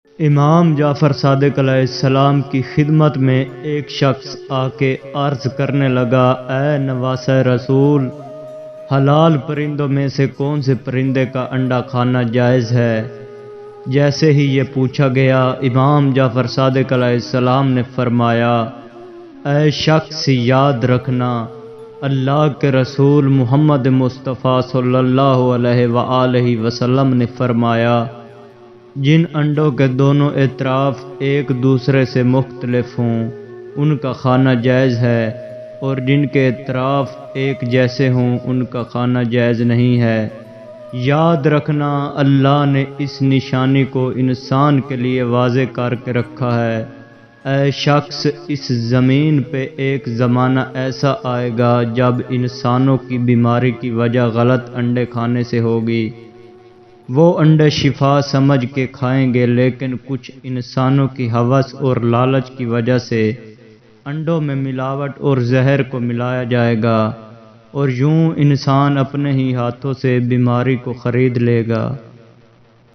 امام جعفر صادق علیہ السلام کی خدمت میں ایک شخص آ کے عرض کرنے لگا، اے نواسہ رسول، حلال پرندوں میں سے کون سے پرندے کا انڈا کھانا جائز ہے؟ جیسے ہی یہ پوچھا گیا، امام جعفر صادق علیہ السلام نے فرمایا، اے شخص یاد رکھنا، اللہ کے رسول محمد مصطفیٰ صلی اللہ علیہ وآلہ وسلم نے فرمایا، جن انڈوں کے دونوں اطراف ایک دوسرے سے مختلف ہوں ان کا کھانا جائز ہے، اور جن کے اطراف ایک جیسے ہوں ان کا کھانا جائز نہیں ہے۔ یاد رکھنا، اللہ نے اس نشانی کو انسان کے لیے واضح کر کے رکھا ہے۔ اے شخص، اس زمین پہ ایک زمانہ ایسا آئے گا جب انسانوں کی بیماری کی وجہ غلط انڈے کھانے سے ہوگی۔ وہ انڈے شفا سمجھ کے کھائیں گے، لیکن کچھ انسانوں کی ہوس اور لالچ کی وجہ سے انڈوں میں ملاوٹ اور زہر کو ملایا جائے گا، اور یوں انسان اپنے ہی ہاتھوں سے بیماری کو خرید لے گا۔